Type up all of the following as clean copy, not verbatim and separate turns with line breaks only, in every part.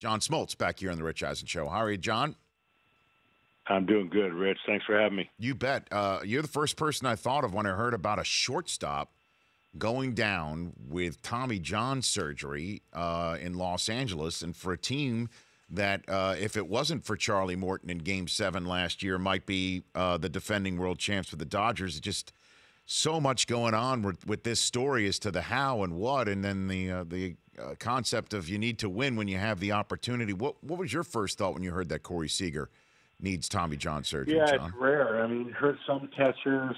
John Smoltz back here on the Rich Eisen Show. How are you, John?
I'm doing good, Rich. Thanks for having me.
You bet. You're the first person I thought of when I heard about a shortstop going down with Tommy John surgery in Los Angeles, and for a team that, if it wasn't for Charlie Morton in Game 7 last year, might be the defending world champs for the Dodgers. Just so much going on with this story as to the how and what, and then the concept of you need to win when you have the opportunity. What was your first thought when you heard that Corey Seager needs Tommy John surgery,
Yeah,
John?
it's rare. I mean, heard some catchers,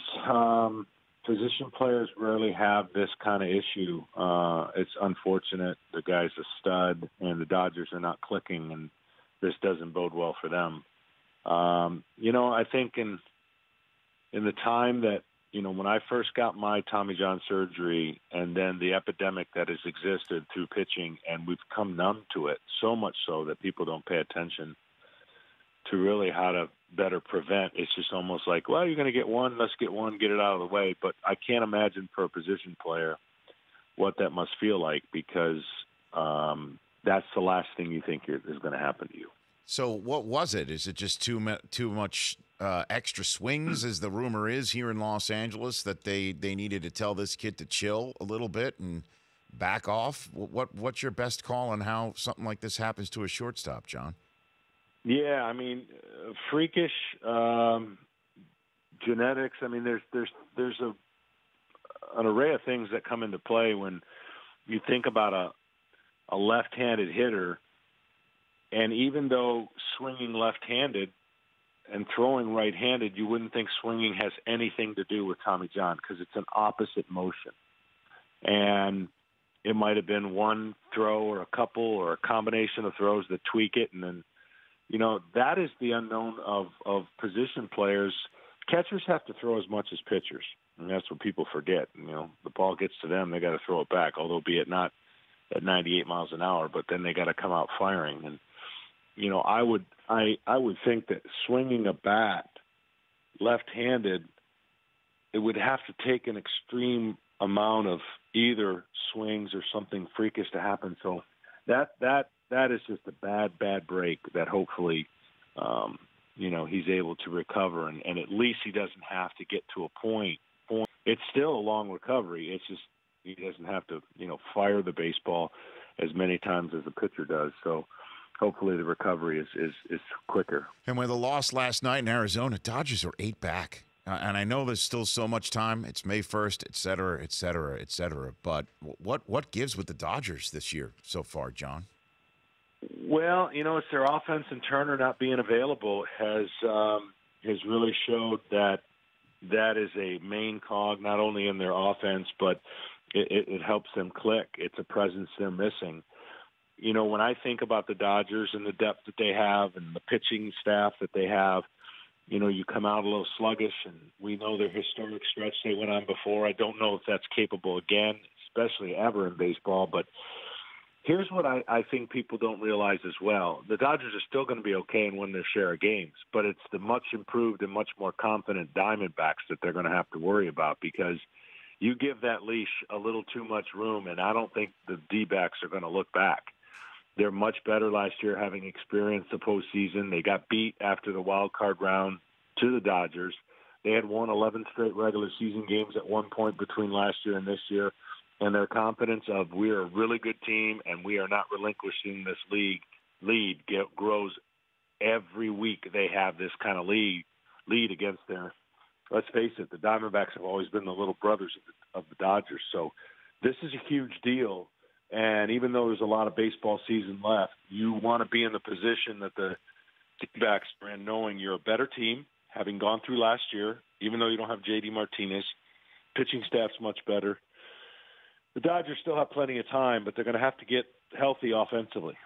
position players rarely have this kind of issue. It's unfortunate. The guy's a stud, and the Dodgers are not clicking, and this doesn't bode well for them. I think in the time that, when I first got my Tommy John surgery, and then the epidemic that has existed through pitching, and we've come numb to it, so much so that people don't pay attention to really how to better prevent. It's just almost like, well, you're going to get one, let's get one, get it out of the way. But I can't imagine for a position player what that must feel like, because that's the last thing you think is going to happen to you.
So what was it? Is it just too much extra swings, as the rumor is here in Los Angeles, that they needed to tell this kid to chill a little bit and back off? What's your best call on how something like this happens to a shortstop, John?
Yeah, I mean, freakish genetics. I mean, there's an array of things that come into play when you think about a left-handed hitter. And even though swinging left-handed and throwing right-handed, you wouldn't think swinging has anything to do with Tommy John, because it's an opposite motion. And it might have been one throw or a couple or a combination of throws that tweak it, and then that is the unknown of position players. Catchers have to throw as much as pitchers, and that's what people forget. The ball gets to them, they got to throw it back, although be it not at 98 miles an hour, but then they got to come out firing. And I would think that swinging a bat left-handed, it would have to take an extreme amount of either swings or something freakish to happen. So that is just a bad break that hopefully, he's able to recover, and at least he doesn't have to get to a point. It's still a long recovery. It's just he doesn't have to, fire the baseball as many times as a pitcher does. So hopefully the recovery is quicker.
And with the loss last night in Arizona, Dodgers are 8 back. And I know there's still so much time. It's May 1st, et cetera, et cetera, et cetera. But what gives with the Dodgers this year so far, John?
Well, it's their offense, and Turner not being available has really showed that is a main cog, not only in their offense, but it helps them click. It's a presence they're missing. When I think about the Dodgers and the depth that they have and the pitching staff that they have, you come out a little sluggish, and we know their historic stretch they went on before. I don't know if that's capable again, especially ever in baseball, but here's what I think people don't realize as well. The Dodgers are still going to be okay and win their share of games, but it's the much improved and much more confident Diamondbacks that they're going to have to worry about, because you give that leash a little too much room, and I don't think the D-backs are going to look back. They're much better last year, having experienced the postseason. They got beat after the wild card round to the Dodgers. They had won 11 straight regular season games at one point between last year and this year. And their confidence of we're a really good team and we are not relinquishing this lead grows every week. They have this kind of lead against their, let's face it, the Diamondbacks have always been the little brothers of the Dodgers. So this is a huge deal. And even though there's a lot of baseball season left, you want to be in the position that the D-backs are in, knowing you're a better team, having gone through last year, even though you don't have J.D. Martinez. Pitching staff's much better. The Dodgers still have plenty of time, but they're going to have to get healthy offensively.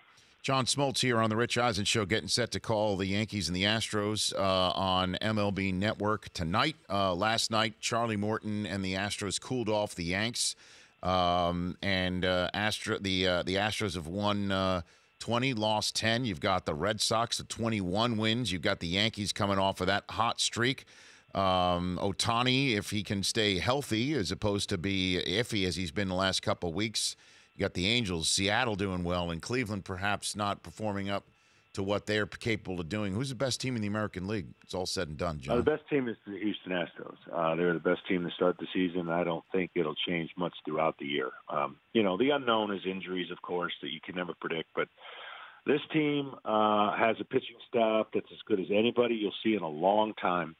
John Smoltz here on the Rich Eisen Show, getting set to call the Yankees and the Astros on MLB Network tonight. Last night, Charlie Morton and the Astros cooled off the Yanks. The Astros have won 20, lost 10. You've got the Red Sox at 21 wins. You've got the Yankees coming off of that hot streak. Ohtani, if he can stay healthy as opposed to be iffy as he's been the last couple of weeks, You got the Angels, Seattle doing well, and Cleveland perhaps not performing up to what they're capable of doing. Who's the best team in the American League? It's all said and done, John.
The best team is the Houston Astros. They're the best team to start the season. I don't think it'll change much throughout the year. The unknown is injuries, of course, that you can never predict. But this team has a pitching staff that's as good as anybody you'll see in a long time.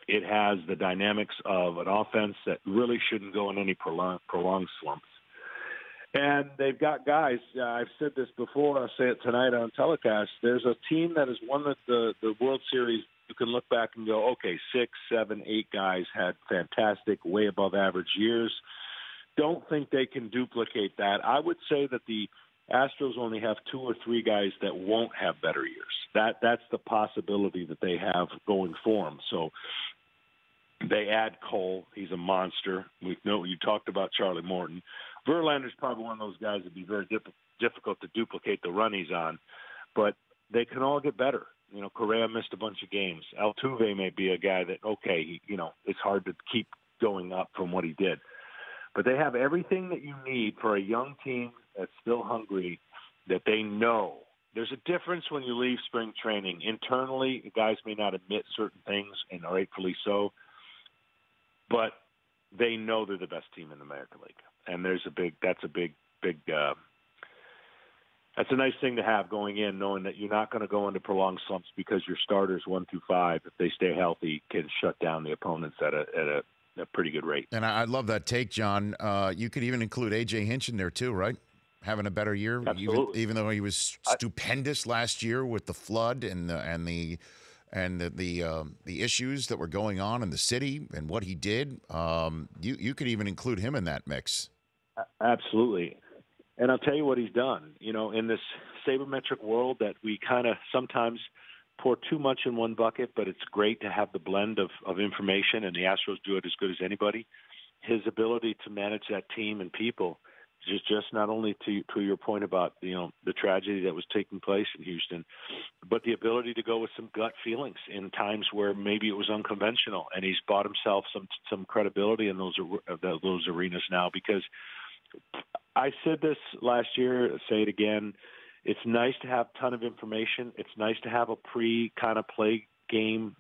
It has the dynamics of an offense that really shouldn't go in any prolonged slumps. And they've got guys, I've said this before, I'll say it tonight on telecast, there's a team that has won the World Series. You can look back and go, okay, 6, 7, 8 guys had fantastic, way above average years. Don't think they can duplicate that. I would say that the Astros only have 2 or 3 guys that won't have better years. That's the possibility that they have going for them. So they add Cole. He's a monster. You talked about Charlie Morton. Verlander's probably one of those guys that'd be very difficult to duplicate the run he's on, but they can all get better. Correa missed a bunch of games. Altuve may be a guy that, it's hard to keep going up from what he did. But they have everything that you need for a young team that's still hungry, that they know. There's a difference when you leave spring training. Internally, guys may not admit certain things, and rightfully so, but they know they're the best team in the American League. And that's a nice thing to have going in, knowing that you're not going to go into prolonged slumps because your starters 1 through 5, if they stay healthy, can shut down the opponents at a pretty good rate.
And I love that take, John. You could even include A.J. Hinch in there too, right? Having a better year, even though he was stupendous last year with the flood and the issues that were going on in the city and what he did. You could even include him in that mix.
Absolutely. And I'll tell you what he's done. In this sabermetric world that we kind of sometimes pour too much in one bucket, but it's great to have the blend of information, and the Astros do it as good as anybody. His ability to manage that team and people is just not only to your point about the tragedy that was taking place in Houston, but the ability to go with some gut feelings in times where maybe it was unconventional, and he's bought himself some credibility in those arenas now. Because I said this last year, say it again. It's nice to have a ton of information. It's nice to have a kind of play game,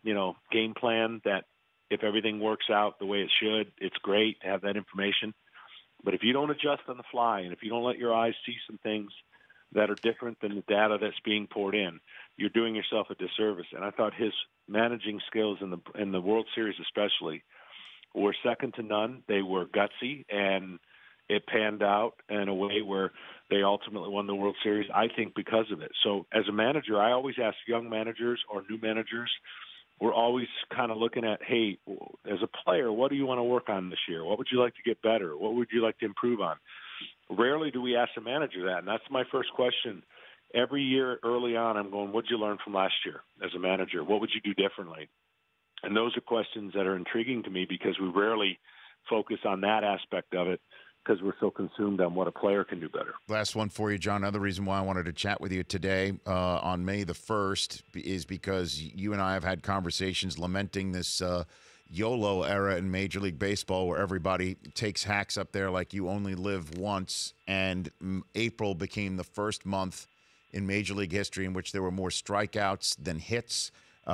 game plan that if everything works out the way it should, it's great to have that information. But if you don't adjust on the fly, and if you don't let your eyes see some things that are different than the data that's being poured in, you're doing yourself a disservice. And I thought his managing skills in the World Series especially were second to none. They were gutsy, and it panned out in a way where they ultimately won the World Series, I think, because of it. So as a manager, I always ask young managers or new managers, we're always kind of looking at, hey, as a player, what do you want to work on this year? What would you like to get better? What would you like to improve on? Rarely do we ask the manager that, and that's my first question. Every year early on, I'm going, what did you learn from last year as a manager? What would you do differently? And those are questions that are intriguing to me because we rarely focus on that aspect of it, because we're so consumed on what a player can do better.
Last one for you, John. Another reason why I wanted to chat with you today on May the 1st is because you and I have had conversations lamenting this YOLO era in Major League Baseball where everybody takes hacks up there like you only live once, and April became the first month in Major League history in which there were more strikeouts than hits.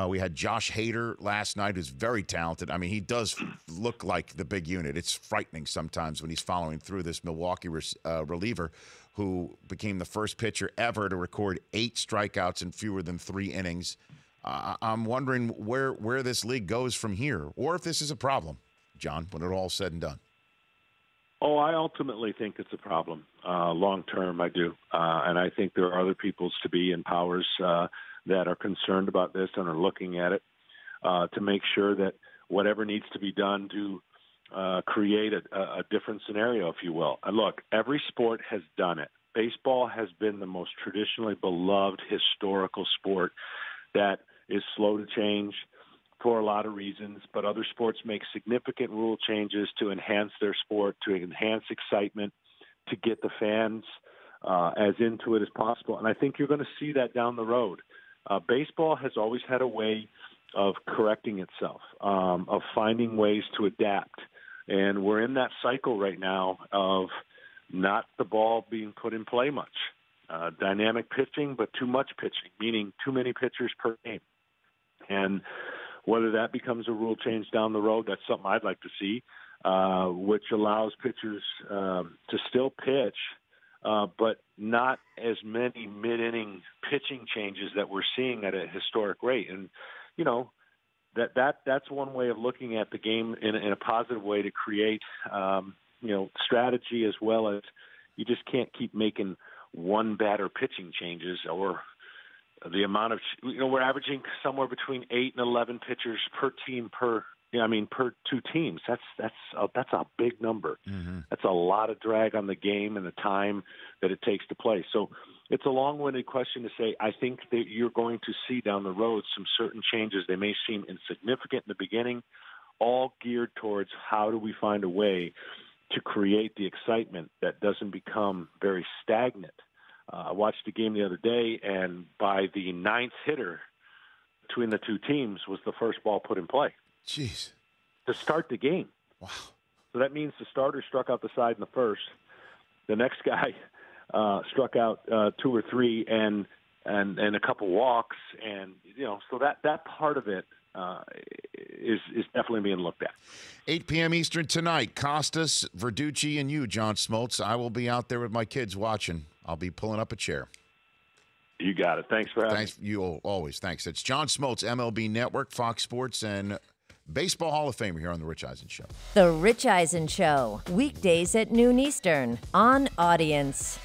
We had Josh Hader last night, who's very talented. I mean, he does look like the big unit. It's frightening sometimes when he's following through this Milwaukee reliever who became the first pitcher ever to record 8 strikeouts in fewer than 3 innings. I'm wondering where this league goes from here, or if this is a problem, John, when it all's said and done.
Oh, I ultimately think it's a problem. Long term, I do. And I think there are other peoples to be in powers that are concerned about this and are looking at it to make sure that whatever needs to be done to create a different scenario, if you will. And look, every sport has done it. Baseball has been the most traditionally beloved historical sport that is slow to change for a lot of reasons, but other sports make significant rule changes to enhance their sport, to enhance excitement, to get the fans as into it as possible. And I think you're going to see that down the road. Baseball has always had a way of correcting itself, of finding ways to adapt. And we're in that cycle right now of not the ball being put in play much. Dynamic pitching, but too much pitching, meaning too many pitchers per game. And whether that becomes a rule change down the road, that's something I'd like to see, which allows pitchers to still pitch, but not as many mid-inning pitching changes that we're seeing at a historic rate. And, you know, that's one way of looking at the game in a positive way to create, strategy, as well as you just can't keep making one batter pitching changes, or the amount of, we're averaging somewhere between 8 and 11 pitchers per team per two teams. That's a big number. Mm-hmm. That's a lot of drag on the game and the time that it takes to play. So it's a long-winded question to say, I think that you're going to see down the road some certain changes. They may seem insignificant in the beginning, all geared towards how do we find a way to create the excitement that doesn't become very stagnant. I watched the game the other day, and by the ninth hitter between the two teams was the first ball put in play.
Jeez.
To start the game.
Wow.
So that means the starter struck out the side in the first. The next guy struck out 2 or 3 and a couple walks. And, so that part of it is definitely being looked at.
8 p.m. Eastern tonight. Costas, Verducci, and you, John Smoltz. I will be out there with my kids watching. I'll be pulling up a chair.
You got it. Thanks for having me.
Thanks. You always. Thanks. It's John Smoltz, MLB Network, Fox Sports, and Baseball Hall of Famer here on The Rich Eisen Show.
The Rich Eisen Show, weekdays at noon Eastern on Audience.